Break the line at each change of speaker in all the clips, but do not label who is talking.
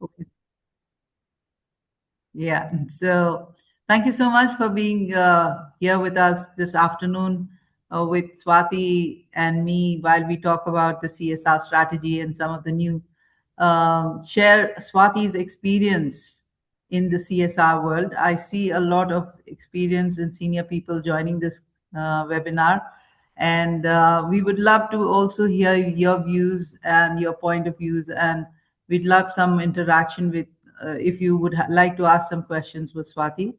Okay. Yeah. So thank you so much for being here with us this afternoon with Swati and me while we talk about the CSR strategy and some of the new share Swati's experience in the CSR world. I see a lot of experience in senior people joining this webinar. And we would love to also hear your views and your point of views. And we'd love some interaction with, if you would like to ask some questions with Swati.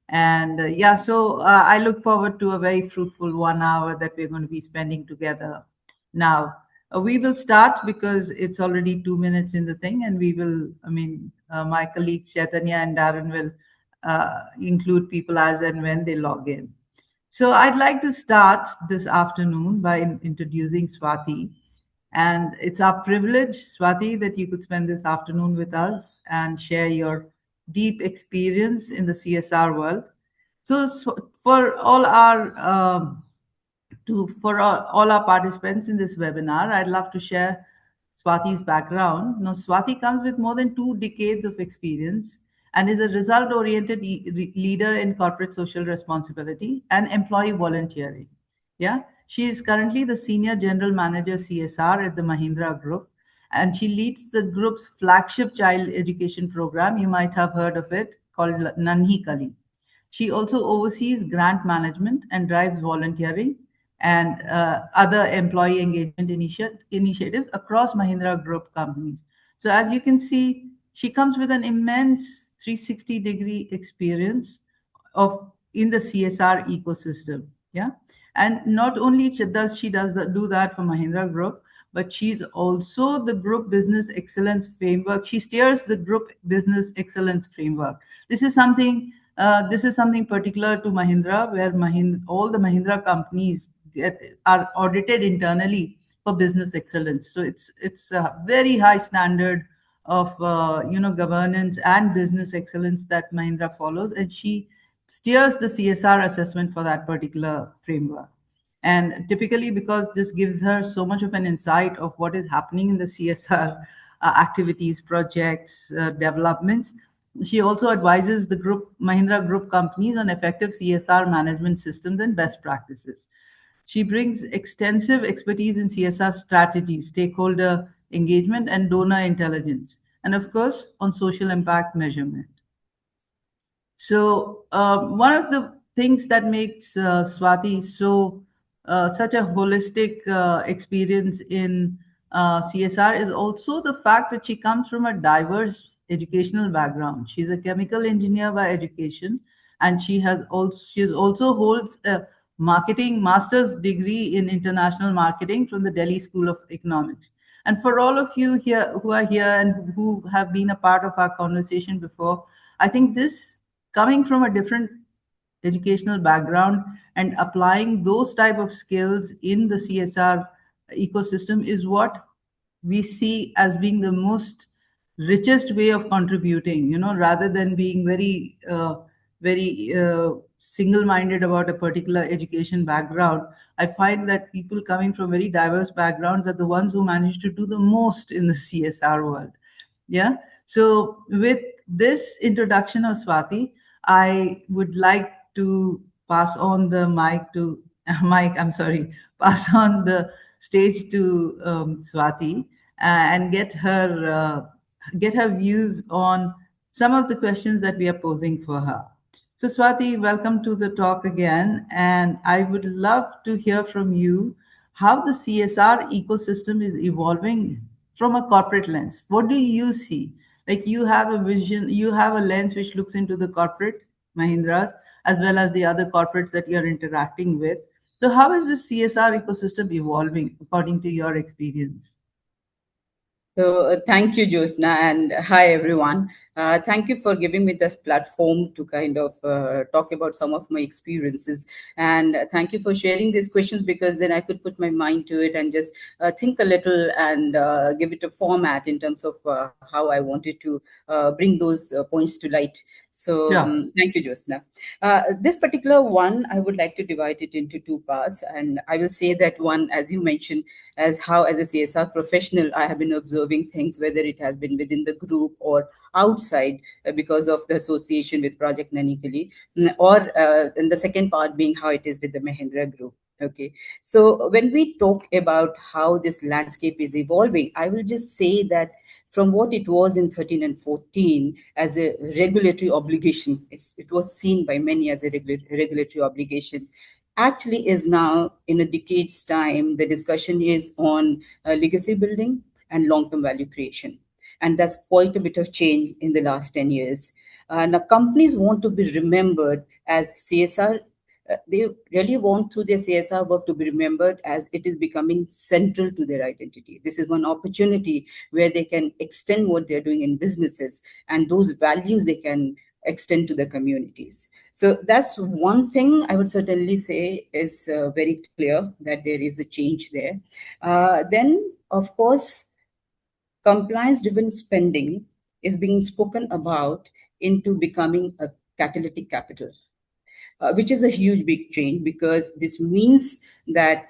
And yeah, so I look forward to a very fruitful 1 hour that we're going to be spending together now. We will start because it's already 2 minutes in the thing, and we will, my colleagues Chaitanya and Darren will include people as and when they log in. So I'd like to start this afternoon by introducing Swati. And it's our privilege, Swati, that you could spend this afternoon with us and share your deep experience in the CSR world. For all our all our participants in this webinar, I'd love to share Swati's background. Now, Swati comes with more than 2 decades of experience and is a result-oriented leader in corporate social responsibility and employee volunteering. Yeah, she is currently the senior general manager CSR at the Mahindra Group, and she leads the group's flagship child education program. You might have heard of it, called Nanhi Kali. She also oversees grant management and drives volunteering and other employee engagement initiatives across Mahindra Group companies. So, as you can see, she comes with an immense 360-degree experience of in the CSR ecosystem. Yeah, and not only do that for Mahindra Group, but she's also the group business excellence framework. She steers the group business excellence framework. This is something. This is something particular to Mahindra, where all the Mahindra companies are audited internally for business excellence. So it's a very high standard of governance and business excellence that Mahindra follows, and she steers the CSR assessment for that particular framework. And typically, because this gives her so much of an insight of what is happening in the CSR activities, projects, developments, she also advises the group Mahindra Group companies on effective CSR management systems and best practices. She brings extensive expertise in CSR strategy, stakeholder engagement, and donor intelligence, and of course, on social impact measurement. So one of the things that makes Swati such a holistic experience in CSR is also the fact that she comes from a diverse educational background. She's a chemical engineer by education, and she also holds a marketing master's degree in international marketing from the Delhi School of Economics. And for all of you here who are here and who have been a part of our conversation before, I think this coming from a different educational background and applying those type of skills in the CSR ecosystem is what we see as being the most richest way of contributing, rather than being very single-minded about a particular education background. I find that people coming from very diverse backgrounds are the ones who manage to do the most in the CSR world. Yeah. So with this introduction of Swati, I would like to pass on the mic to Mike. I'm sorry, pass on the stage to Swati and get her views on some of the questions that we are posing for her. So Swati, welcome to the talk again, and I would love to hear from you how the CSR ecosystem is evolving from a corporate lens. What do you see? Like, you have a vision, you have a lens which looks into the corporate Mahindras as well as the other corporates that you're interacting with. So how is the CSR ecosystem evolving according to your experience?
So thank you, Josna, and hi everyone. Thank you for giving me this platform to kind of talk about some of my experiences. And thank you for sharing these questions, because then I could put my mind to it and just think a little and give it a format in terms of how I wanted to bring those points to light. So
Sure.
thank you, Josna. This particular one, I would like to divide it into two parts. And I will say that one, as you mentioned, as how as a CSR professional, I have been observing things, whether it has been within the group or outside because of the association with Project Nanikali, or and the second part being how it is with the Mahindra Group. Okay, so when we talk about how this landscape is evolving, I will just say that from what it was in 13 and 14 as a regulatory obligation, it was seen by many as a regulatory obligation, actually is now in a decade's time, the discussion is on legacy building and long-term value creation. And that's quite a bit of change in the last 10 years. Now, companies want to be remembered as CSR. They really want through their CSR work to be remembered as it is becoming central to their identity. This is one opportunity where they can extend what they're doing in businesses, and those values they can extend to the communities. So that's one thing I would certainly say is very clear that there is a change there. Then, of course, compliance driven spending is being spoken about into becoming a catalytic capital, which is a huge big change, because this means that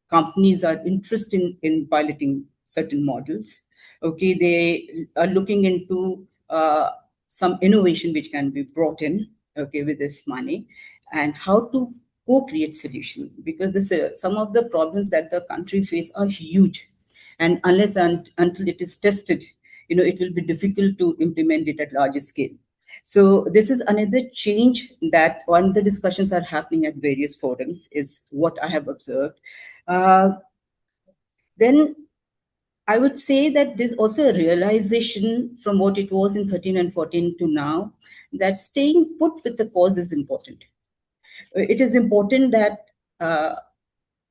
companies are interested in piloting certain models. Okay, they are looking into some innovation which can be brought in, okay, with this money, and how to co-create solution, because this some of the problems that the country face are huge, and unless until it is tested, it will be difficult to implement it at larger scale. So this is another change that when the discussions are happening at various forums is what I have observed. Uh, then I would say that there's also a realization from what it was in 13 and 14 to now, that staying put with the cause is important. It is important that uh,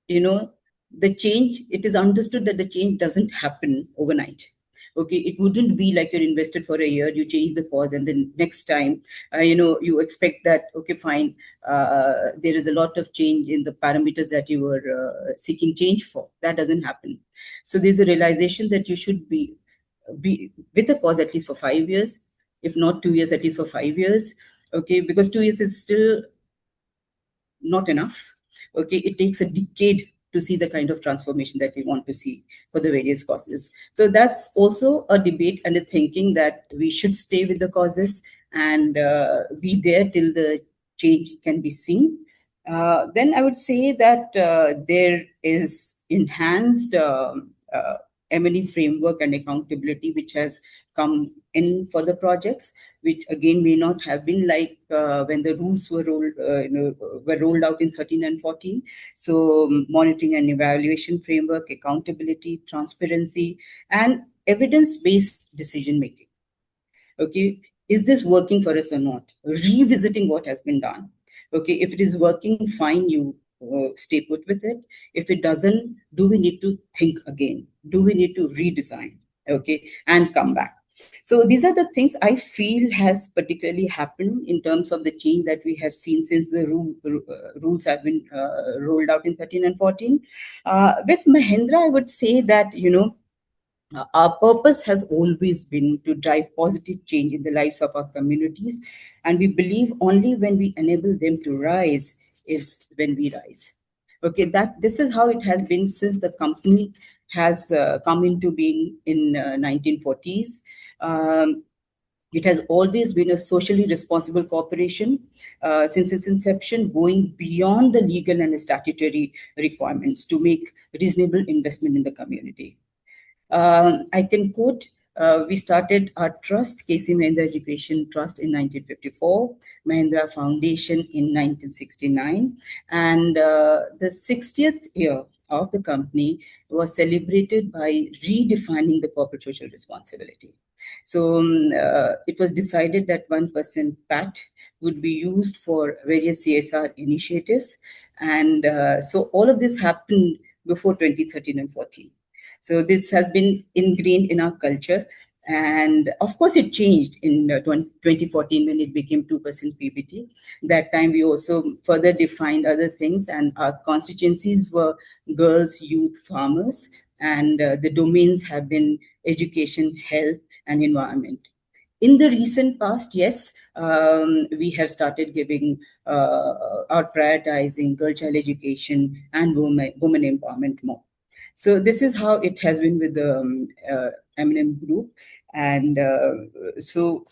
you know the change, it is understood that the change doesn't happen overnight. Okay, it wouldn't be like you're invested for a year, you change the cause, and then next time you expect that, okay, fine, there is a lot of change in the parameters that you were seeking change for. That doesn't happen. So there's a realization that you should be with the cause at least for 5 years, if not 2 years, at least for 5 years. Okay, because 2 years is still not enough. Okay, it takes a decade to see the kind of transformation that we want to see for the various causes. So that's also a debate and a thinking that we should stay with the causes and be there till the change can be seen. Then I would say that there is enhanced M&E framework and accountability which has come in for the projects, which again may not have been like when the rules were rolled out in 13 and 14. So monitoring and evaluation framework, accountability, transparency, and evidence-based decision making. Okay, is this working for us or not? Revisiting what has been done. Okay, if it is working, fine, you stay put with it. If it doesn't, do we need to think again? Do we need to redesign? Okay, and come back. So these are the things I feel has particularly happened in terms of the change that we have seen since the rules have been rolled out in 13 and 14. With Mahindra, I would say that, our purpose has always been to drive positive change in the lives of our communities, and we believe only when we enable them to rise is when we rise. Okay, that this is how it has been since the company has come into being in 1940s. It has always been a socially responsible corporation since its inception, going beyond the legal and statutory requirements to make reasonable investment in the community. I can quote, we started our trust, KC Mahindra Education Trust, in 1954, Mahindra Foundation in 1969, and the 60th year of the company was celebrated by redefining the corporate social responsibility. So it was decided that 1% PAT would be used for various CSR initiatives. And so all of this happened before 2013 and 14. So this has been ingrained in our culture. And of course, it changed in 2014 when it became 2% PBT. That time, we also further defined other things, and our constituencies were girls, youth, farmers, and the domains have been education, health, and environment. In the recent past, yes, we have started giving or prioritizing girl child education and women empowerment more. So this is how it has been with the M&M group. And so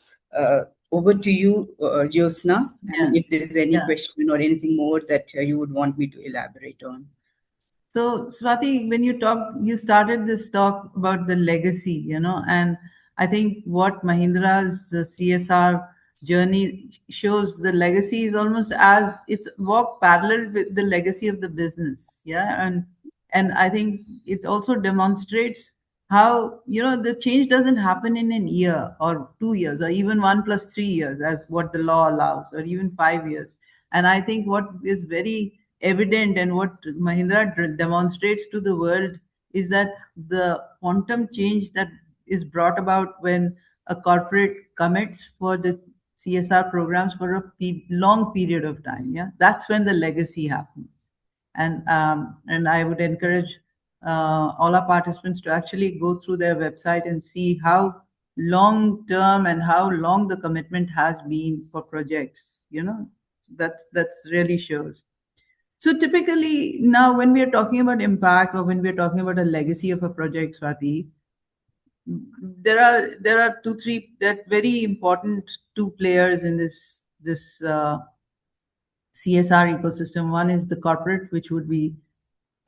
over to you, Jyotsna. I
Yeah,
mean, if there is any
yeah.
question or anything more that you would want me to elaborate on.
So, Swati, when you started this talk about the legacy, and I think what Mahindra's CSR journey shows, the legacy is almost as it's walked parallel with the legacy of the business. Yeah. And I think it also demonstrates how, the change doesn't happen in an year or 2 years or even 1 plus 3 years as what the law allows, or even 5 years. And I think what is very evident and what Mahindra demonstrates to the world is that the quantum change that is brought about when a corporate commits for the CSR programs for a long period of time. Yeah, that's when the legacy happens. And I would encourage all our participants to actually go through their website and see how long term and how long the commitment has been for projects. That's really shows. So typically now when we are talking about impact or when we are talking about a legacy of a project, Swati, there are two, three that very important two players in this CSR ecosystem. One is the corporate, which would be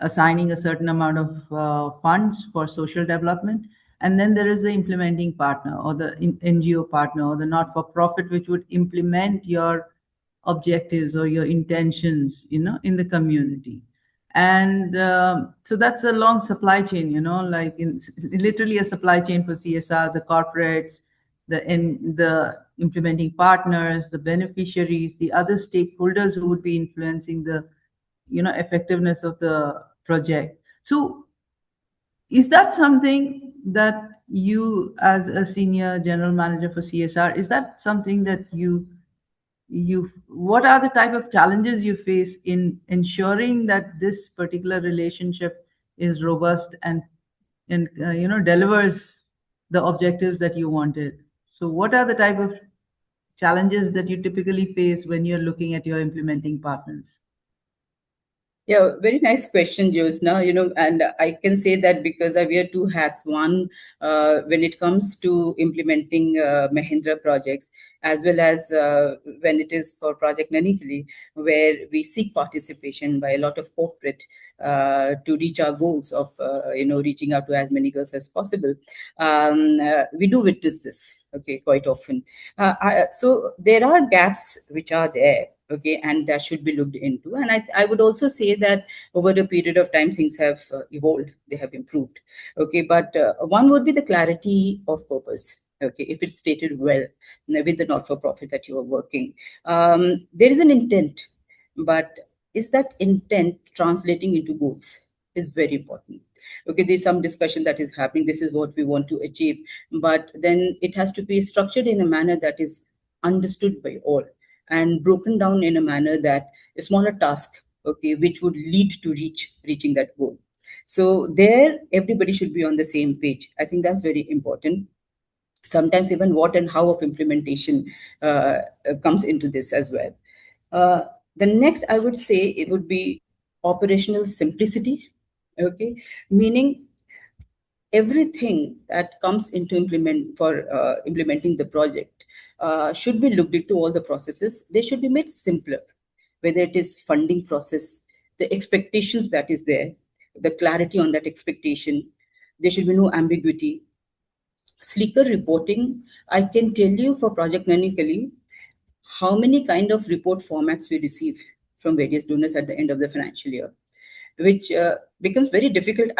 assigning a certain amount of funds for social development. And then there is the implementing partner or the NGO partner or the not for profit, which would implement your objectives or your intentions, in the community. And so that's a long supply chain, like literally a supply chain for CSR, the corporates, the implementing partners, the beneficiaries, the other stakeholders who would be influencing the effectiveness of the project. So is that something that you, as a senior general manager for CSR, is that something that you what are the type of challenges you face in ensuring that this particular relationship is robust and delivers the objectives that you wanted? So what are the type of challenges that you typically face when you're looking at your implementing partners?
Yeah, very nice question, Jyotsna. And I can say that because I wear two hats. One, when it comes to implementing Mahindra projects, as well as when it is for Project Nanikali, where we seek participation by a lot of corporate to reach our goals of, reaching out to as many girls as possible. We do witness this, okay, quite often. So there are gaps which are there, okay, and that should be looked into. And I would also say that over a period of time things have evolved, they have improved, okay. But one would be the clarity of purpose, okay. If it's stated well with the not-for-profit that you are working, there is an intent, but is that intent translating into goals is very important. Okay, there's some discussion that is happening, this is what we want to achieve, but then it has to be structured in a manner that is understood by all and broken down in a manner that a smaller task, okay, which would lead to reaching that goal. So there everybody should be on the same page. I think that's very important. Sometimes even what and how of implementation comes into this as well. uh, the next I would say it would be operational simplicity, okay, meaning everything that comes into implementing the project should be looked into. All the processes, they should be made simpler, whether it is funding process, the expectations that is there, the clarity on that expectation. There should be no ambiguity, sleeker reporting. I can tell you for Project Nanikali how many kind of report formats we receive from various donors at the end of the financial year, which becomes very difficult.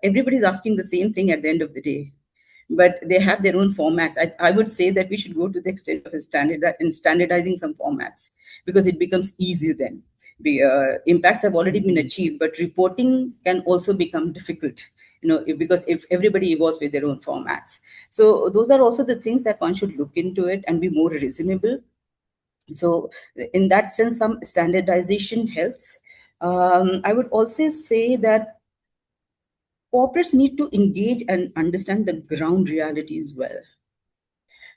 Everybody's asking the same thing at the end of the day, but they have their own formats. I would say that we should go to the extent of standardizing some formats, because it becomes easier then. impacts have already been
Mhm.
achieved, but reporting can also become difficult, because if everybody evolves with their own formats. So those are also the things that one should look into it and be more reasonable. So in that sense, some standardization helps. I would also say that corporates need to engage and understand the ground realities well.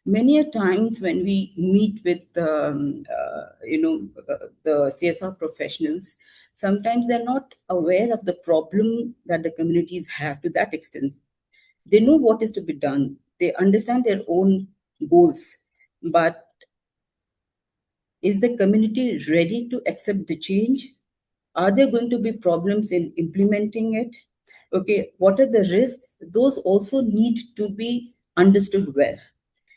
Many a times when we meet with the CSR professionals, sometimes they're not aware of the problem that the communities have to that extent. They know what is to be done, they understand their own goals, but is the community ready to accept the change? Are there going to be problems in implementing it? Okay, what are the risks? Those also need to be understood well,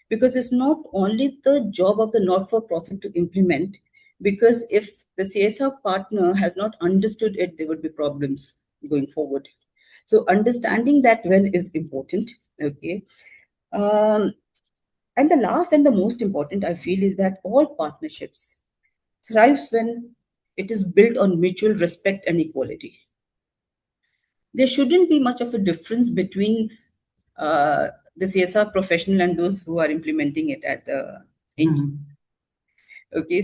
because it's not only the job of the not for profit to implement, because if the CSR partner has not understood it, there would be problems going forward. So understanding that well is important. Okay. um, and the last and the most important, I feel, is that all partnerships thrives when it is built on mutual respect and equality. There shouldn't be much of a difference between uh, the CSR professional and those who are implementing it at the end.
Mhm.
Okay,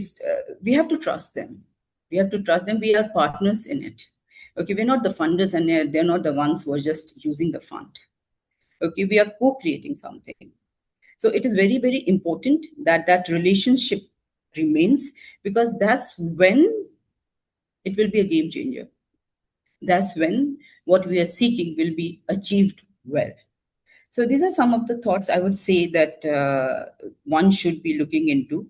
we have to trust them. We have to trust them. We are partners in it. Okay, we're not the funders, and they're not the ones who are just using the fund. Okay, we are co-creating something. So it is very, very important that that relationship remains, because that's when it will be a game changer. That's when what we are seeking will be achieved well. So these are some of the thoughts I would say that one should be looking into.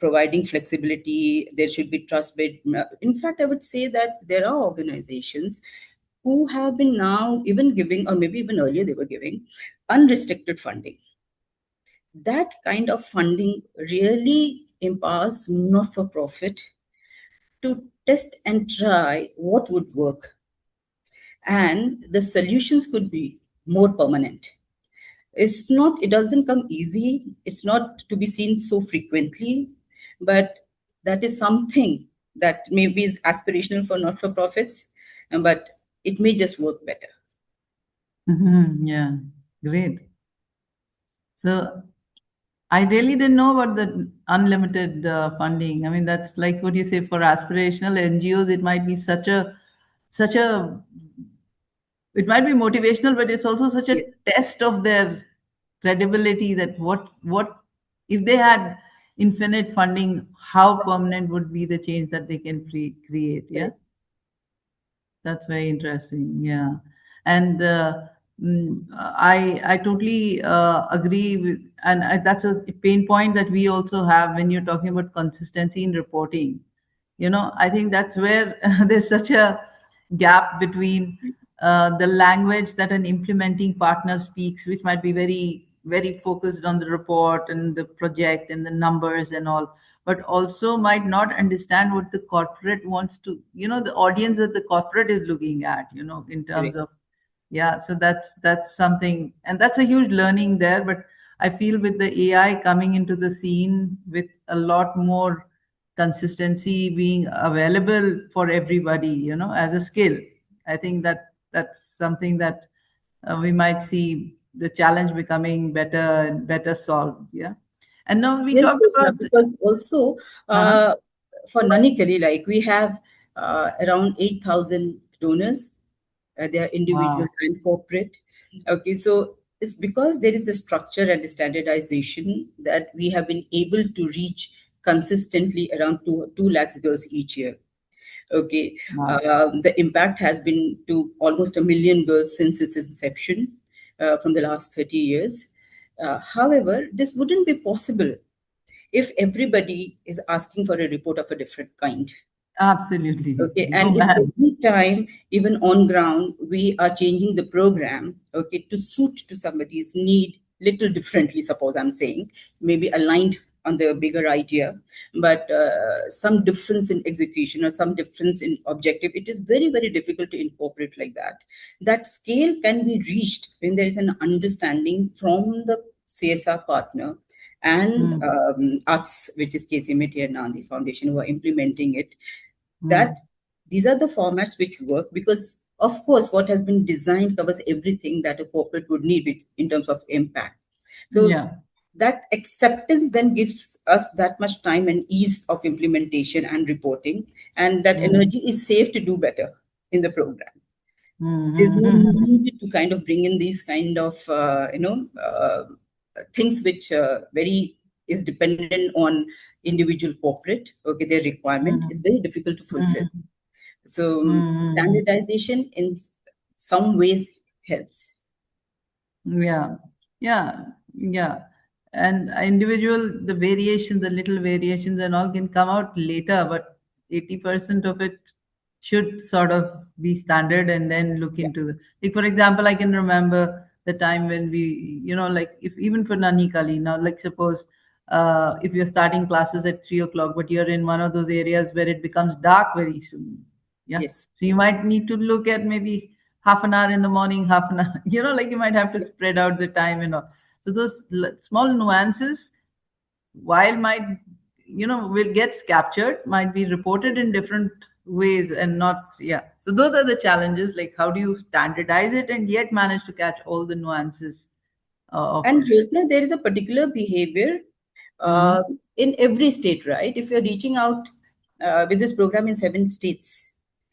Providing flexibility, there should be trust. In fact, I would say that there are organizations who have been now even giving, or maybe even earlier they were giving, unrestricted funding. That kind of funding really empowers not for profit to test and try what would work, and the solutions could be more permanent. It doesn't come easy, it's not to be seen so frequently, but that is something that maybe is aspirational for not for profits, but it may just work better.
Mhm. Yeah, great. So I really didn't know about the unlimited funding. I mean, that's like what you say for aspirational NGOs. It might be such a, it might be motivational, but it's also such a
Yes,
test of their credibility that what if they had infinite funding, how permanent would be the change that they can create? Yeah.
correct.
That's very interesting. Yeah, and I totally agree with, and that's a pain point that we also have when you're talking about consistency in reporting. I think that's where there's such a gap between the language that an implementing partner speaks, which might be very very focused on the report and the project and the numbers and all, but also might not understand what the corporate wants to, the audience that the corporate is looking at, in terms
Correct.
of, yeah. So that's something, and that's a huge learning there. But I feel with the AI coming into the scene with a lot more consistency being available for everybody, as a skill, I think that's something that we might see the challenge becoming better and better solved. Yeah. And now we
Yes,
talked
Krishna,
about.
because also
Uh-huh.
for Nanikari, like we have around 8,000 donors. They are individuals
Wow.
and corporate. Okay, so it's because there is a structure and a standardization that we have been able to reach consistently around 2 lakhs girls each year. Okay,
Wow.
the impact has been to almost 1 million girls since its inception from the last 30 years. However, this wouldn't be possible if everybody is asking for a report of a different kind.
Absolutely.
Okay,
Oh
and if
man.
every time, even on ground, we are changing the program, okay, to suit to somebody's need little differently, suppose I'm saying, maybe aligned on the bigger idea, but some difference in execution or some difference in objective, it is very, very difficult to incorporate like that. That scale can be reached when there is an understanding from the CSR partner and
mm,
us, which is KCMT and Nandi Foundation, who are implementing it, that
mm.
these are the formats which work because, of course, what has been designed covers everything that a corporate would need in terms of impact. So
Yeah.
that acceptance then gives us that much time and ease of implementation and reporting, and that
Mm,
energy is safe to do better in the program. There's no
mm,
need to kind of bring in these kind of things which very is dependent on individual corporate. Okay, their requirement is
mm,
very difficult to fulfill.
mm,
So
mm.
standardization in some ways helps.
Yeah, yeah, yeah. And individual, the variations, the little variations and all can come out later, but 80% of it should sort of be standard and then look
Yeah.
into the, like, for example, I can remember the time when we, like if even for Nani Kali, now, like suppose if you're starting classes at 3 o'clock, but you're in one of those areas where it becomes dark very soon. Yeah.
Yes.
So you might need to look at maybe half an hour in the morning, half an hour, like you might have to spread out the time and all. So those small nuances, while might, will gets captured, might be reported in different ways and not, yeah. So those are the challenges, like how do you standardize it and yet manage to catch all the nuances of
And
it.
Jyotsna, there is a particular behavior
Mm-hmm.
in every state, right? If you're reaching out with this program in 7 states,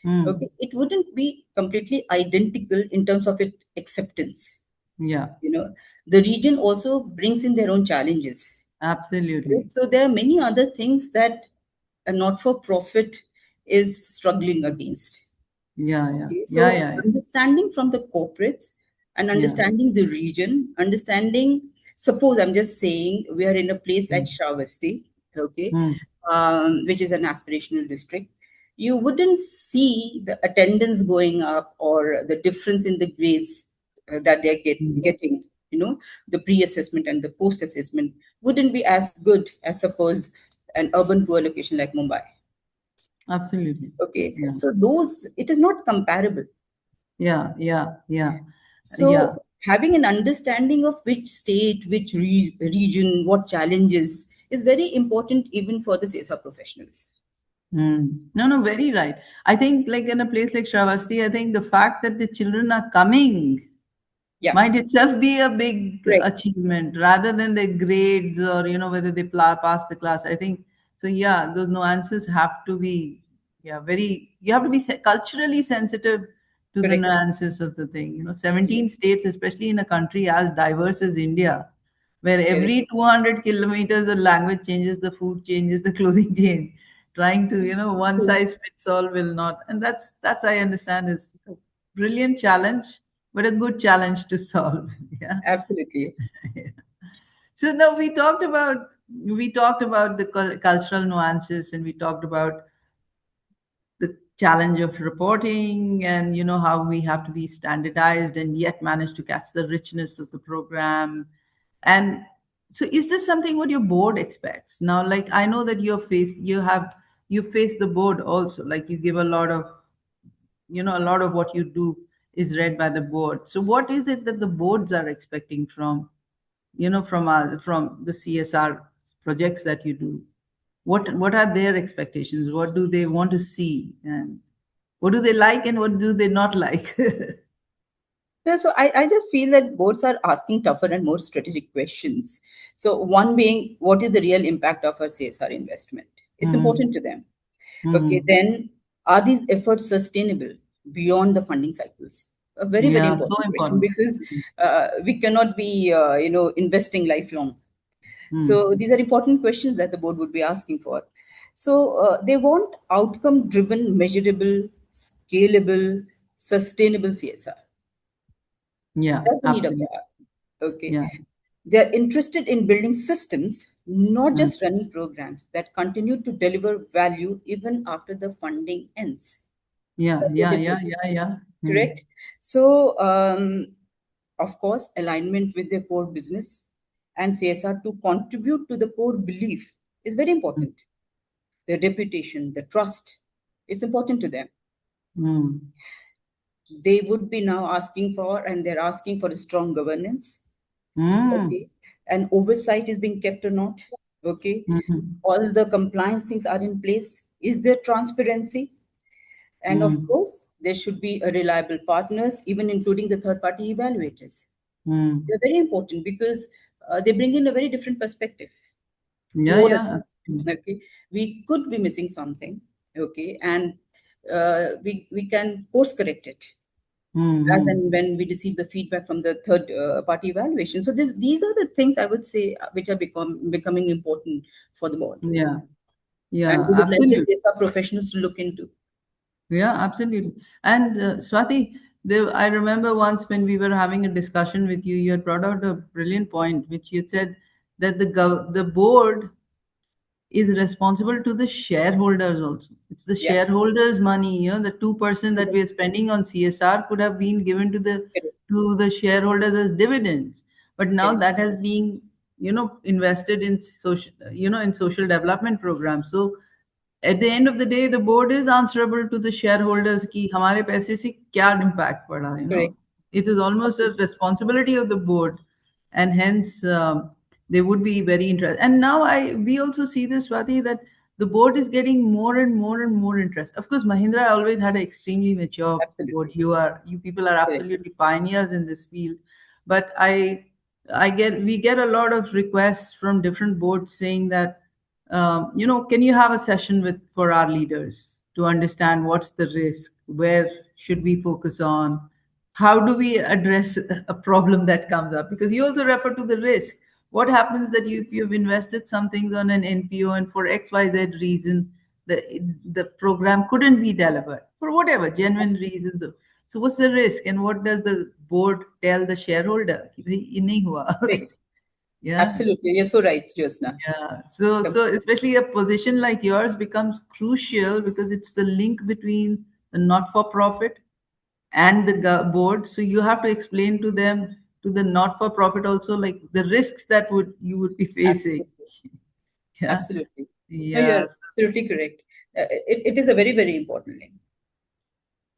Mm.
okay, it wouldn't be completely identical in terms of its acceptance.
Yeah,
You know, the region also brings in their own challenges.
absolutely.
Right? So there are many other things that a not-for-profit is struggling against.
Yeah, yeah,
Okay,
yeah,
so
yeah, yeah,
understanding from the corporates and
yeah.
understanding the region, understanding, suppose I'm just saying we are in a place like
Mm.
Shravasti, okay,
Mm.
which is an aspirational district, you wouldn't see the attendance going up or the difference in the grades that they're
Mm.
getting. The pre-assessment and the post-assessment wouldn't be as good as suppose an urban poor location like Mumbai.
Absolutely.
Okay,
Yeah.
so those it is not comparable.
Yeah, yeah, yeah, yeah.
So, having an understanding of which state, which region, what challenges is very important even for the CSR professionals.
No, no, very right. I think, like in a place like Shravasti, I think the fact that the children are coming
Yeah,
might itself be a big
correct,
achievement rather than their grades or whether they pass the class. I think so. Yeah, those nuances have to be, yeah, very. You have to be culturally sensitive to the
correct.
nuances of the thing.
Yeah,
17 states, especially in a country as diverse as India, where
correct.
every 200 kilometers the language changes, the food changes, the clothing change. Trying to, one
True.
size fits all will not, and that's I understand is a brilliant challenge, but a good challenge to solve. Yeah.
Absolutely.
So now we talked about the cultural nuances, and we talked about the challenge of reporting, and how we have to be standardized and yet manage to catch the richness of the program. And so is this something what your board expects now? Like, I know that you face the board also, like you give a lot of, a lot of what you do is read by the board. So what is it that the boards are expecting from the CSR projects that you do? What are their expectations? What do they want to see, and what do they like, and what do they not like?
Yeah, so I just feel that boards are asking tougher and more strategic questions. So one being, what is the real impact of our CSR investment? It's important
Hmm.
to them. Okay,
Hmm.
then are these efforts sustainable beyond the funding cycles? A very, very
Yeah, so
important question
important.
because we cannot be, investing lifelong. So
Hmm.
these are important questions that the board would be asking for. So they want outcome-driven, measurable, scalable, sustainable CSR.
Yeah,
That's the need of the
absolutely.
hour. Okay.
Yeah.
They're interested in building systems, not
Hmm.
just running programs that continue to deliver value even after the funding ends.
Yeah,
That's what
yeah,
they
yeah,
prefer.
yeah, yeah. Hmm.
Correct? So, of course, alignment with their core business and CSR to contribute to the core belief is very
Hmm.
important. Their reputation, the trust is important to them.
Hmm.
They would be now asking for, and they're asking for a strong governance.
Hmm.
Okay. and oversight is being kept or not. Okay,
Mhm.
all the compliance things are in place. Is there transparency? And of
Mm.
course, there should be a reliable partners, even including the third party evaluators.
Mm.
They're very important because they bring in a very different perspective,
Yeah,
more or
yeah,
less.
absolutely.
Okay, we could be missing something. Okay, and we can course correct it as
Mm-hmm.
and when we receive the feedback from the third party evaluation. So these are the things I would say which are becoming important for the board,
Yeah,
and
yeah,
we would like the
absolutely.
CSR professionals to look into.
Yeah, absolutely. And Swati, I remember once when we were having a discussion with you, you had brought out a brilliant point, which you said that the board is responsible to the shareholders also. It's the
Yeah,
shareholders' money. The 2% that we
correct,
are spending on CSR could have been given to the
correct,
shareholders as dividends, but now
correct,
that has been invested in social in social development programs. So at the end of the day, the board is answerable to the shareholders कि हमारे पैसे से क्या impact पड़ा.
correct.
It is almost a responsibility of the board, and hence they would be very interested. And now we also see this, Swati, that the board is getting more and more and more interest. Of course, Mahindra always had an extremely mature board.
Absolutely,
You people are
correct,
absolutely pioneers in this field, but we get a lot of requests from different boards saying that can you have a session with for our leaders to understand what's the risk, where should we focus on, how do we address a problem that comes up, because you also refer to the risk. What happens that if you've invested some things on an NPO and for XYZ reason the the program couldn't be delivered for whatever genuine reasons? So what's the risk, and what does the board tell the shareholder? कि भाई, ये नहीं हुआ.
correct.
Yeah.
Absolutely, you're so right, Jyotsna.
Yeah. So especially a position like yours becomes crucial because it's the link between the not-for-profit and the board. So you have to explain to them, to the not-for-profit also, like the risks that would you would be facing.
Absolutely,
Yeah.
absolutely. No, you're
Yeah.
absolutely correct. It is a very, very important link.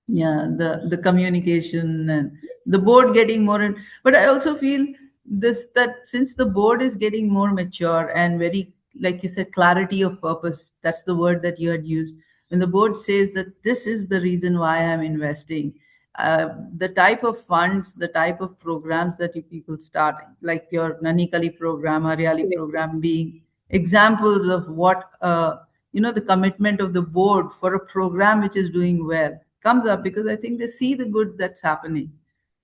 Yeah, the communication and
Yes,
the board getting more but I also feel this, that since the board is getting more mature and very, like you said, clarity of purpose, that's the word that you had used. When the board says that this is the reason why I'm investing, the type of funds, the type of programs that you people start, like your Nani Kali program, Haryali
correct,
program, being examples of what the commitment of the board for a program which is doing well comes up, because I think they see the good that's happening.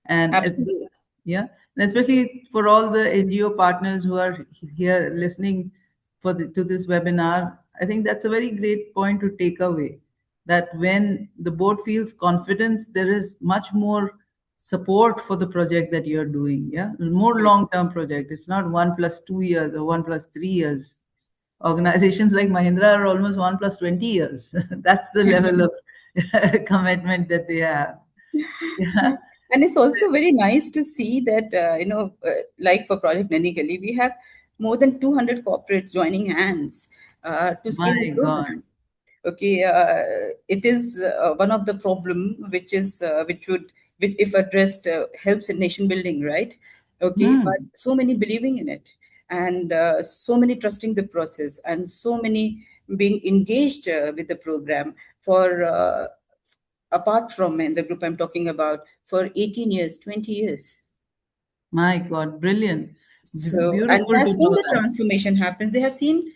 And
absolutely.
yeah, and especially for all the NGO partners who are here listening to this webinar, I think that's a very great point to take away, that when the board feels confidence, there is much more support for the project that you're doing. Yeah, more
Correct.
long term project. It's not 1 plus 2 years or 1 plus 3 years. Organizations like Mahindra are almost 1 plus 20 years. That's the level of commitment that they have. Yeah.
And it's also very nice to see that, like for Project Nanikali, we have more than 200 corporates joining hands to scale the
My God.
program. Okay, it is one of the problem which if addressed helps in nation building, right? Okay, but
Hmm.
so many believing in it, and so many trusting the process, and so many being engaged with the program for apart from in the group I'm talking about for 18 years, 20 years.
My God. Brilliant.
So, and
Beautiful to
that's when
know
the
that.
transformation happens. They have seen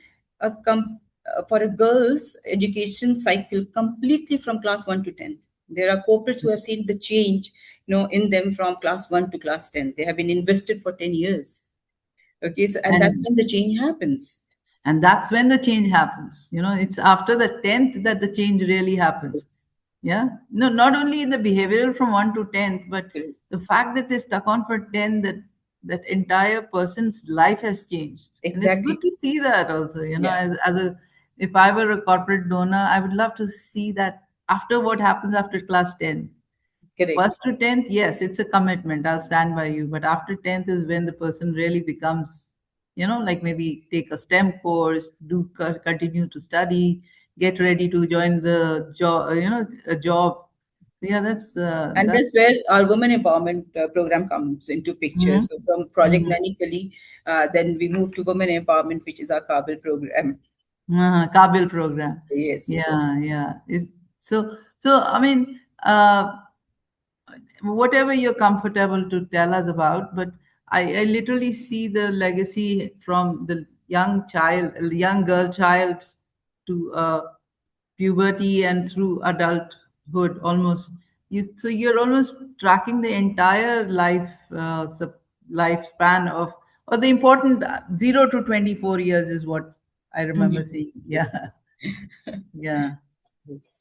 for a girl's education cycle completely from class 1 to 10th. There are corporates who have seen the change, in them from class 1 to class 10. They have been invested for 10 years. Okay, so and that's
And
when the change happens.
and that's when the change happens. It's after the 10th that the change really happens.
Yes,
Yeah. No, not only in the behavioral from 1 to 10th, but
correct.
the fact that they stuck on for 10, that entire person's life has changed. And it's good
Exactly.
to see that also,
Yeah,
as a, if I were a corporate donor, I would love to see that after what happens after class 10.
correct.
First to 10th, yes, it's a commitment. I'll stand by you. But after 10th is when the person really becomes, like maybe take a STEM course, continue to study, get ready to join the job, a job. Yeah, that's
And
that's.
that's where our women empowerment program comes into picture.
Mm-hmm.
So from Project
Mm-hmm.
Nanikali, then we move to women empowerment, which is our Kabul program.
Kabil program.
Yes.
Yeah, yeah. So I mean, whatever you're comfortable to tell us about, but I literally see the legacy from the young child, young girl child to puberty and through adulthood almost. So you're almost tracking the entire lifespan of, or the important 0 to 24 years is what I remember seeing. Yeah, yeah.
Yes.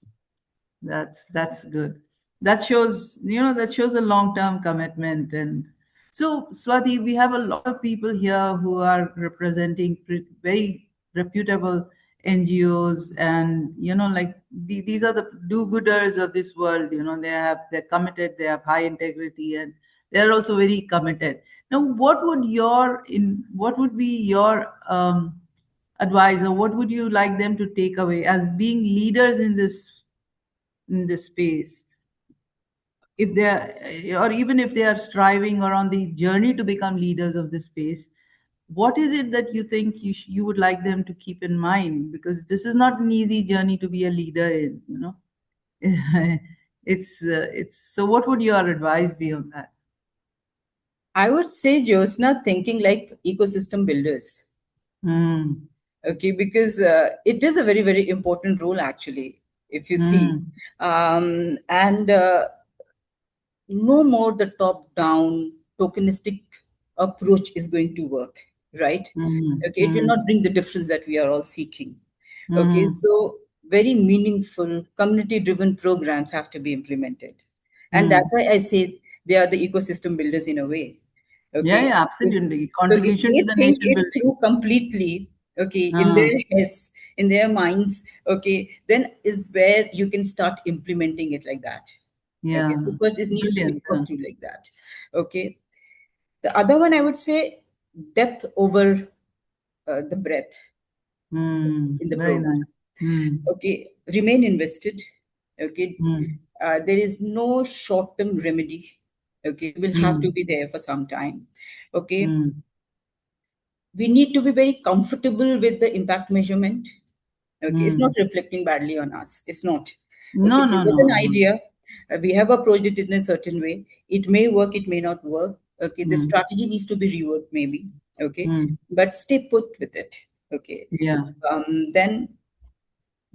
That's good. That shows, that shows a long-term commitment. And so, Swati, we have a lot of people here who are representing very reputable NGOs, and like these are the do-gooders of this world. They're committed, they have high integrity, and they're also very committed. Now, what would be your advice, or what would you like them to take away as being leaders in this space, if they are, or even if they are striving or on the journey to become leaders of this space? What is it that you think you would like them to keep in mind? Because this is not an easy journey to be a leader in. It's so what would your advice be on that?
I would say, Jyotsna, thinking like ecosystem builders.
Hmm.
Okay, because it is a very, very important role, actually, if you see.
Hmm.
And no more the top down tokenistic approach is going to work, right?
Hmm.
Okay, it will
Hmm.
not bring the difference that we are all seeking. Okay,
Hmm.
so very meaningful community driven programs have to be implemented, and
Hmm.
that's why I say they are the ecosystem builders in a way.
Yeah,
Okay,
yeah,
if,
absolutely.
so if
Contribution to
they
the
think
nation
it
building.
through completely, okay, in
Ah,
their heads, in their minds, okay, then is where you can start implementing it like that. Okay,
yeah,
so first it needs to be
brilliant.
thought through like that. Okay, the other one I would say depth over the breadth in the
Very
program.
nice. Hmm.
Okay, remain invested. Okay,
Hmm.
there is no short term remedy. Okay, we will have to
Hmm.
be there for some time. Okay,
Hmm.
we need to be very comfortable with the impact measurement. Okay, it's not
Hmm.
reflecting badly on us. It's not. Okay,
No,
there
no,
was
no,
an
no.
idea. We have approached it in a certain way. It may work, it may not work. Okay, the
Hmm.
strategy needs to be reworked, maybe. Okay,
Hmm.
but stay put with it. Okay,
Yeah.
then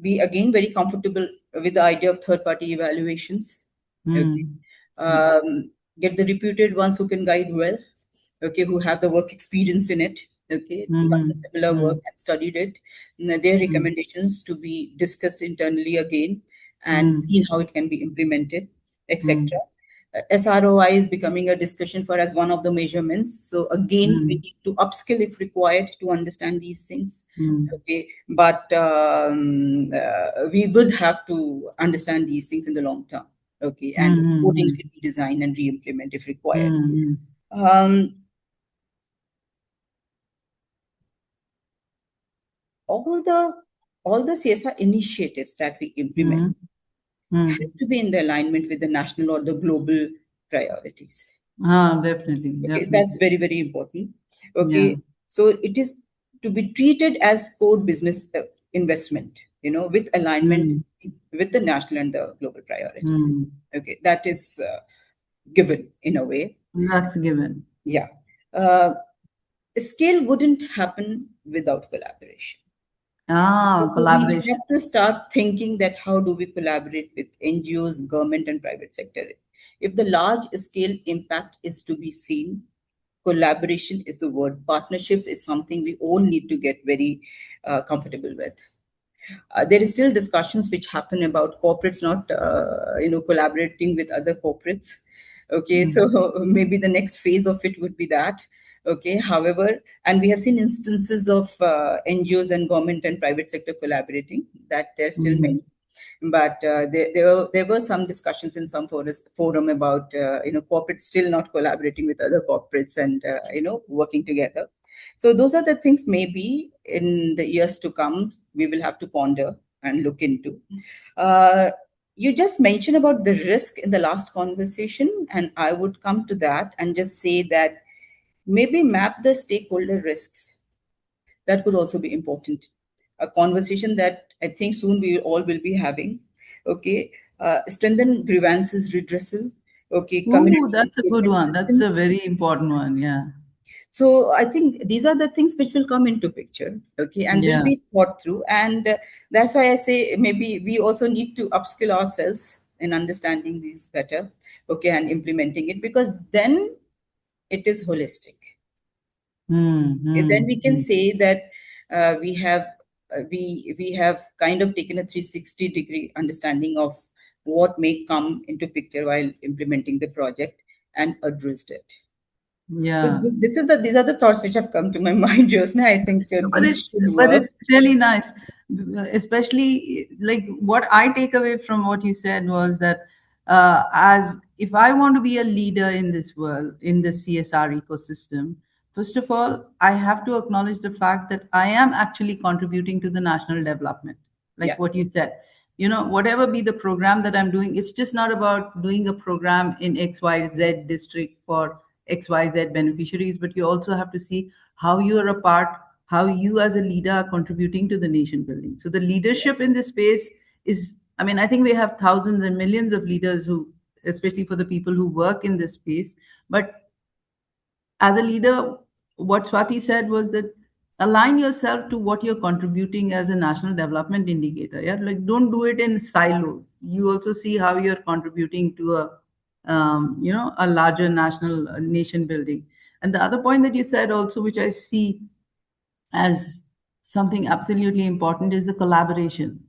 be again very comfortable with the idea of third party evaluations. Okay,
Hmm.
get the reputed ones who can guide well, okay, who have the work experience in it, okay, done the
Hmm.
similar work
Hmm.
and studied it. Their
Hmm.
recommendations to be discussed internally again and
Hmm.
seen how it can be implemented, etc.
Hmm.
SROI is becoming a discussion for as one of the measurements. So again, we
Hmm.
need to upskill if required to understand these things.
Hmm.
Okay, but we would have to understand these things in the long term. Okay, and
Hmm.
accordingly redesign and re-implement if required.
Hmm.
Um, all the all the CSR initiatives that we implement
Hmm. Hmm.
has to be in the alignment with the national or the global priorities.
Definitely,
Okay, that's
definitely.
very, very important.
Yeah.
Okay, so it is to be treated as core business investment, with alignment
Hmm.
with the national and the global priorities.
Hmm.
Okay, that is given in a way.
That's given.
Yeah. Uh, Scale wouldn't happen without collaboration. So we
Collaboration.
have to start thinking that how do we collaborate with NGOs, government, and private sector. If the large scale impact is to be seen, collaboration is the word. Partnership is something we all need to get very comfortable with. There is still discussions which happen about corporates not collaborating with other corporates. Okay,
Hmm.
so maybe the next phase of it would be that. Okay, however, and we have seen instances of NGOs and government and private sector collaborating, that there's still
Hmm.
many. But there were some discussions in some forum about corporates still not collaborating with other corporates and working together. So those are the things maybe in the years to come we will have to ponder and look into. Uh, You just mentioned about the risk in the last conversation, and I would come to that and just say that maybe map the stakeholder risks. That could also be important. A conversation that I think soon we all will be having. Okay, strengthen grievances redressal. Okay,
Ooh,
community
that's a good
engagement
one. That's a
systems.
very important one. Yeah.
So I think these are the things which will come into picture, okay, and will
Yeah.
be thought through. And that's why I say maybe we also need to upskill ourselves in understanding these better, okay, and implementing it, because then it is holistic.
Hmm.
Okay, then
Hmm.
we can
Hmm.
say that we have kind of taken a 360-degree understanding of what may come into picture while implementing the project and addressed it. So
Yeah.
this is the these are the thoughts which have come to my mind, Josna. I think these should
But
work.
it's really nice, especially like what I take away from what you said was that as if I want to be a leader in this world, in the CSR ecosystem, first of all, I have to acknowledge the fact that I am actually contributing to the national development, like
Yeah,
what you said. Whatever be the program that I'm doing, it's just not about doing a program in XYZ district for XYZ beneficiaries, but you also have to see how you are a part, how you as a leader are contributing to the nation building. So the leadership in this space is, I mean, I think we have thousands and millions of leaders who, especially for the people who work in this space. But as a leader, what Swati said was that align yourself to what you're contributing as a national development indicator. Yeah, like don't do it in silo. You also see how you're contributing to a larger national nation building. And the other point that you said also, which I see as something absolutely important, is the collaboration.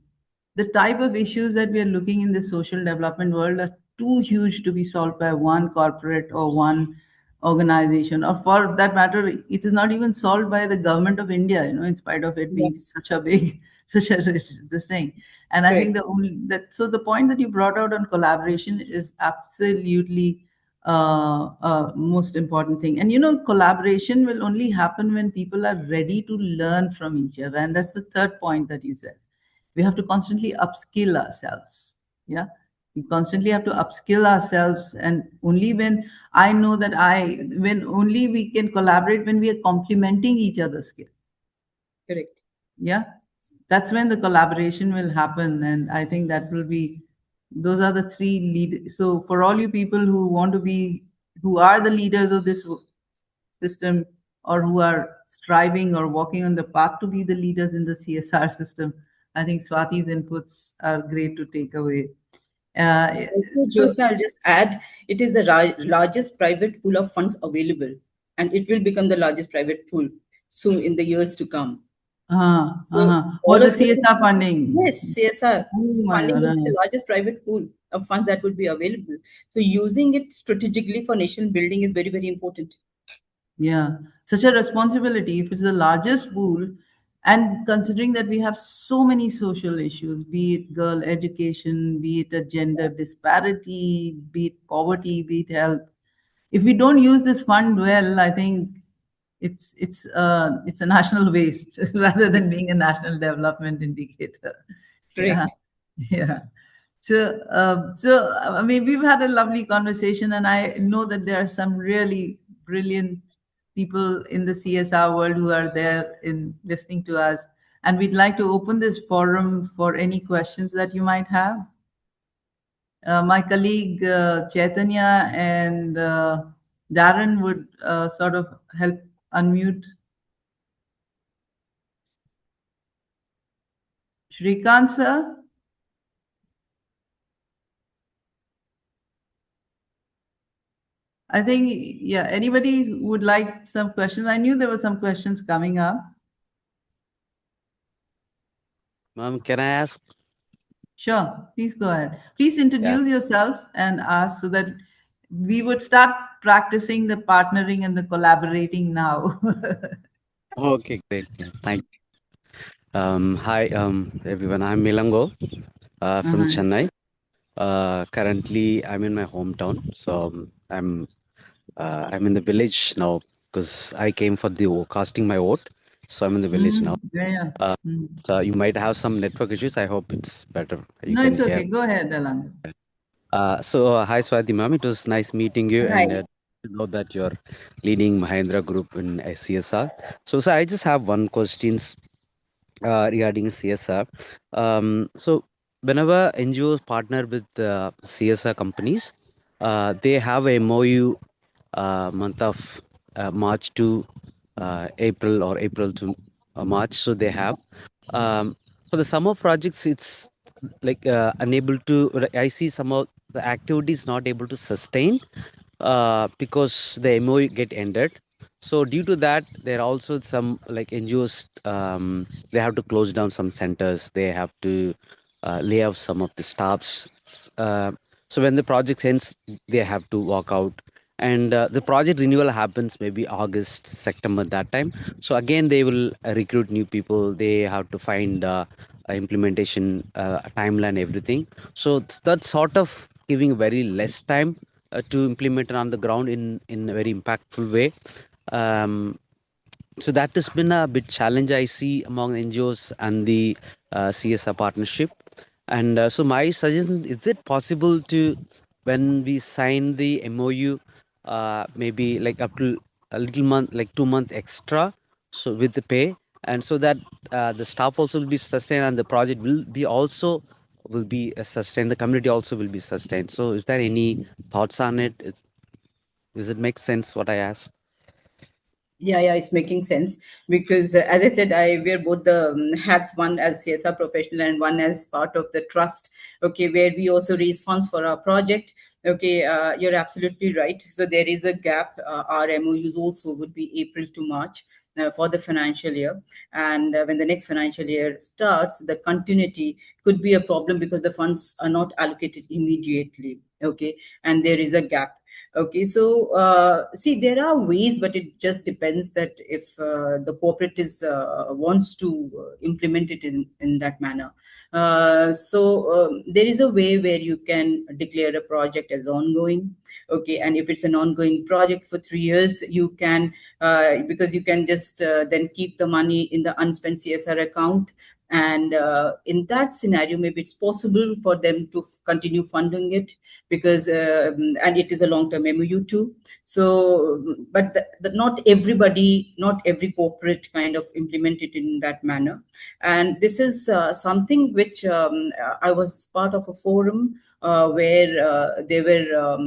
The type of issues that we are looking in the social development world are too huge to be solved by one corporate or one organization, or for that matter, it is not even solved by the government of India, in spite of it
yeah,
being such a big, such a rich, this thing. And I think
correct,
the only that so the point that you brought out on collaboration is absolutely most important thing. And collaboration will only happen when people are ready to learn from each other. And that's the third point that you said. We have to constantly upskill ourselves. Yeah. We constantly have to upskill ourselves. And only when I know that when only we can collaborate when we are complementing each other's skill.
correct.
Yeah, that's when the collaboration will happen. And I think that will be, those are the three lead. So for all you people who are the leaders of this system, or who are striving or walking on the path to be the leaders in the CSR system, I think Swati's inputs are great to take away.
Also,
So
Josna, I'll just add, it is the largest private pool of funds available, and it will become the largest private pool soon in the years to come. So
What
all
the
of this is,
CSR funding?
yes, CSR
Oh my
funding
God.
will be the largest private pool of funds that will be available. So using it strategically for nation building is very, very important.
Yeah, such a responsibility. If it's the largest pool, and considering that we have so many social issues, be it girl education, be it a gender disparity, be it poverty, be it health, if we don't use this fund well, I think it's a national waste rather than being a national development indicator. Yeah,
Correct.
yeah. I mean, we've had a lovely conversation, and I know that there are some really brilliant people in the CSR world who are there in listening to us. And we'd like to open this forum for any questions that you might have. My colleague Chaitanya and Darren would sort of help unmute. Shrikant, sir? I think, yeah, anybody who would like some questions? I knew there were some questions coming up.
Ma'am, can I ask?
Sure, please go ahead. Please
Yeah.
introduce yourself and ask so that we would start practicing the partnering and the collaborating now.
Okay, great. Yeah, thank you. Hi, everyone. I'm Milango, from
Uh-huh.
Chennai. Currently, I'm in my hometown, so I'm in the village now because I came for the casting my vote So I'm in the village now.
Yeah, yeah.
Uh,
Mm.
so you might have some network issues. I hope it's better. You
No,
can
it's
hear.
okay. Go ahead, Alango.
Hi Swati ma'am, it was nice meeting you and
Hi.
to know that you're leading Mahindra Group in CSR. So I just have one questions regarding CSR. So whenever NGOs partner with CSR companies, they have a MOU month of March to April or April to March. So they have for the summer projects, it's like unable to. Like, I see some of the activities not able to sustain because the MOU get ended. So due to that, there are also some like NGOs. They have to close down some centers. They have to lay off some of the staffs. So when the project ends, they have to walk out. And the project renewal happens maybe August, September that time. So again, they will recruit new people. They have to find implementation timeline, everything. So that's sort of giving very less time to implement it on the ground in a very impactful way. Um, so that has been a bit challenge I see among NGOs and the CSR partnership. And so my suggestion is it possible to when we sign the MOU, maybe like up to a little month, like 2 month extra, so with the pay, and so that the staff also will be sustained and the project will be sustained. The community also will be sustained. So is there any thoughts on it? Does it make sense what I asked?
Yeah, it's making sense because, as I said, I wear both the hats, one as CSR professional and one as part of the trust. Okay, where we also raise funds for our project. Okay, you're absolutely right. So there is a gap. Our MOUs also would be April to March. For the financial year, and when the next financial year starts, the continuity could be a problem because the funds are not allocated immediately. Okay, and there is a gap. Okay, so see, there are ways, but it just depends that if the corporate is wants to implement it in that manner. There is a way where you can declare a project as ongoing. Okay, and if it's an ongoing project for 3 years, you can because you can just then keep the money in the unspent CSR account, and in that scenario maybe it's possible for them to continue funding it because and it is a long term MOU too. So but not everybody, not every corporate kind of implement it in that manner. And this is something which I was part of a forum where there were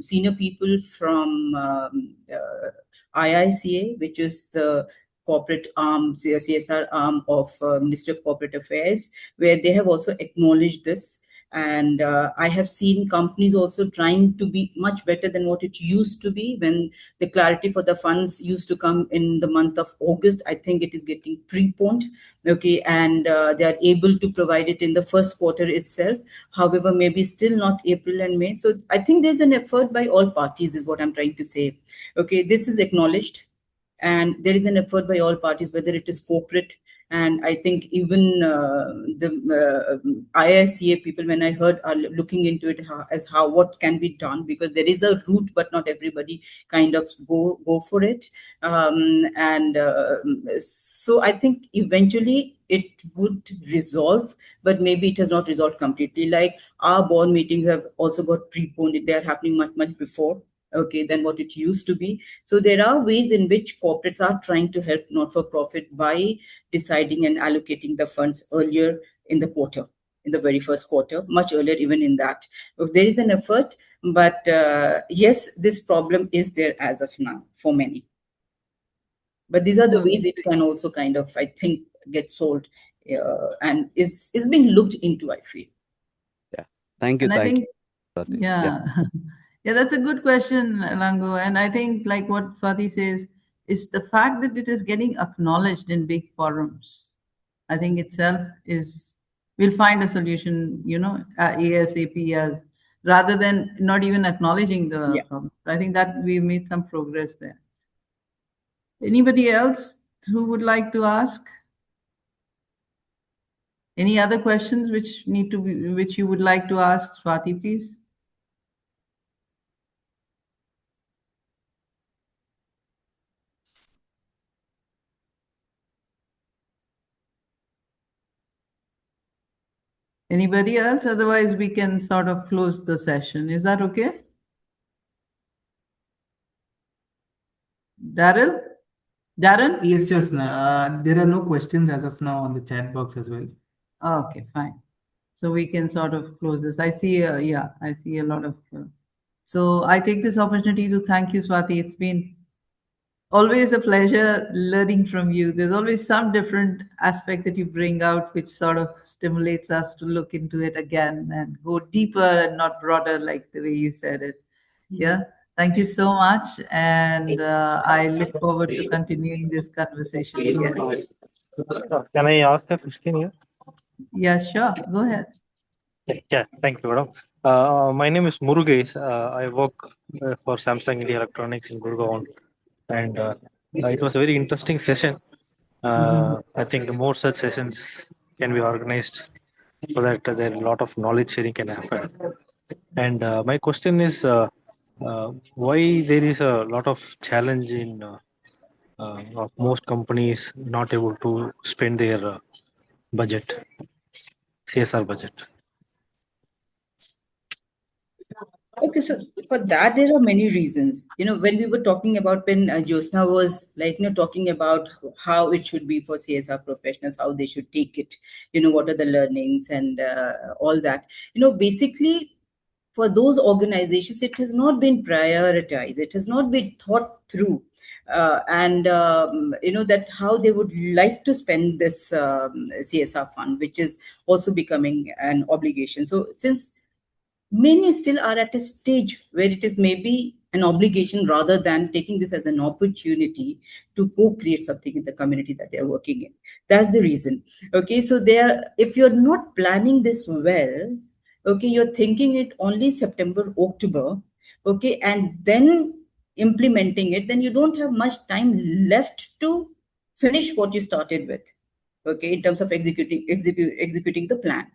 senior people from IICA, which is the corporate arm, CSR arm of Ministry of Corporate Affairs, where they have also acknowledged this. And I have seen companies also trying to be much better than what it used to be when the clarity for the funds used to come in the month of August. I think it is getting preponed. Okay, and they are able to provide it in the first quarter itself. However, maybe still not April and May. So I think there's an effort by all parties, is what I'm trying to say. Okay, this is acknowledged, and there is an effort by all parties, whether it is corporate. And I think even the IICA people, when I heard, are looking into it as how what can be done, because there is a route, but not everybody kind of go for it. And so I think eventually it would resolve, but maybe it has not resolved completely. Like our board meetings have also got preponed; they are happening much before, okay, than what it used to be. So there are ways in which corporates are trying to help not for profit by deciding and allocating the funds earlier in the quarter, in the very first quarter, much earlier even in that. There is an effort, but yes, this problem is there as of now for many. But these are the
Okay.
ways it can also kind of, I think, get solved, and is being looked into, I feel.
Yeah.
And I
Thank you,
think,
Swati. Yeah.
yeah, yeah, that's a good question, Lango. And I think, like what Swati says, is the fact that it is getting acknowledged in big forums. I think itself is, we'll find a solution, ASAP, as rather than not even acknowledging the
Yeah.
problem. I think that we've made some progress there. Anybody else who would like to ask? Any other questions which you would like to ask, Swati, please? Anybody else? Otherwise, we can sort of close the session. Is that okay? Daryl? Darren?
Yes, Jyotsna. There are no questions as of now on the chat box as well.
Okay, fine. So we can sort of close this. I see, yeah, I see a lot of. So I take this opportunity to thank you, Swati. It's been always a pleasure learning from you. There's always some different aspect that you bring out, which sort of stimulates us to look into it again and go deeper and not broader, like the way you said it. Yeah. Thank you so much. And I look forward to continuing this conversation again.
Can I ask a question here?
Yeah, sure. Go ahead.
Yeah, thank you, madam. My name is Murugesh. I work for Samsung India Electronics in Gurgaon, and it was a very interesting session.
Mhm.
I think more such sessions can be organized so that there a lot of knowledge sharing can happen. And my question is, why there is a lot of challenge in of most companies not able to spend their budget, CSR budget.
Okay, so for that, there are many reasons. When we were talking about when Josna was like, talking about how it should be for CSR professionals, how they should take it, what are the learnings and all that. Basically, for those organizations, it has not been prioritized. It has not been thought through. And that how they would like to spend this CSR fund, which is also becoming an obligation. So since many still are at a stage where it is maybe an obligation rather than taking this as an opportunity to co-create something in the community that they're working in. That's the reason. Okay, so if you're not planning this well, okay, you're thinking it only September, October, okay, and then implementing it, then you don't have much time left to finish what you started with, okay, in terms of executing the plan.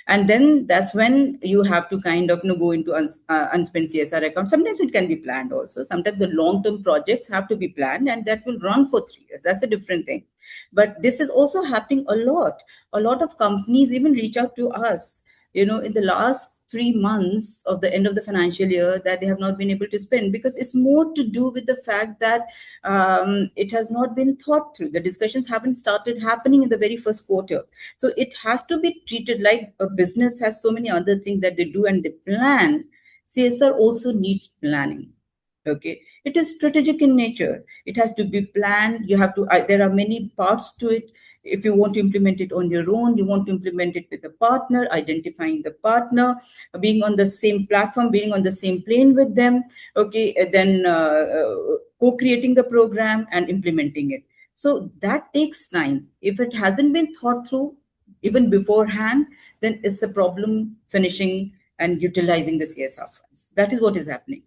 And then that's when you have to kind of go into unspent CSR account. Sometimes it can be planned also. Sometimes the long-term projects have to be planned and that will run for 3 years. That's a different thing. But this is also happening a lot. A lot of companies even reach out to us, in the last 3 months of the end of the financial year that they have not been able to spend, because it's more to do with the fact that it has not been thought through. The discussions haven't started happening in the very first quarter. So it has to be treated like a business has so many other things that they do and they plan. CSR also needs planning. Okay, it is strategic in nature. It has to be planned. You have to, there are many parts to it. If you want to implement it on your own, you want to implement it with a partner, identifying the partner, being on the same platform, being on the same plane with them, okay, then co-creating the program and implementing it. So that takes time. If it hasn't been thought through even beforehand, then it's a problem finishing and utilizing the CSR funds. That is what is happening.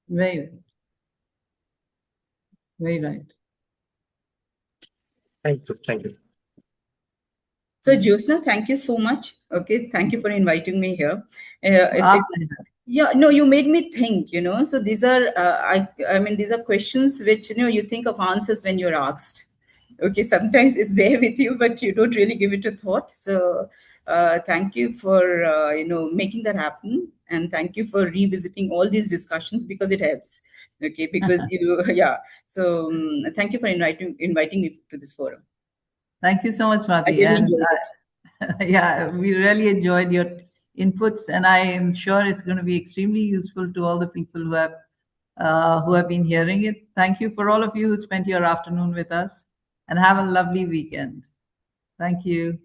Very right. Very right.
Thank you. Thank you.
So, Jyotsna, thank you so much. Okay, thank you for inviting me here.
Our pleasure.
Yeah, no, you made me think. So these are, I mean, these are questions which you think of answers when you're asked. Okay, sometimes it's there with you, but you don't really give it a thought. So, thank you for making that happen, and thank you for revisiting all these discussions because it helps. Okay, because yeah. So, thank you for inviting me to this forum.
Thank you so much,
I
Swati.
really
And
enjoyed it.
yeah, we really enjoyed your inputs, and I am sure it's going to be extremely useful to all the people who have been hearing it. Thank you for all of you who spent your afternoon with us, and have a lovely weekend. Thank you.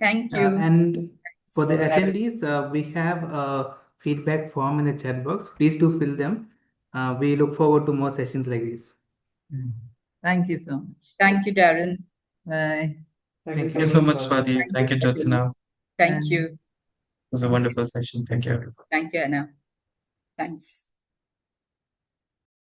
Thank you.
And for the attendees, we have a feedback form in the chat box. Please do fill them. We look forward to more sessions like this.
Thank you so much.
Thank you, Darren.
Bye.
Thank you so much, Swati. Thank you, Jyotsna.
Thank you.
It was a wonderful session. Thank you.
Thank you, Anna. Thanks.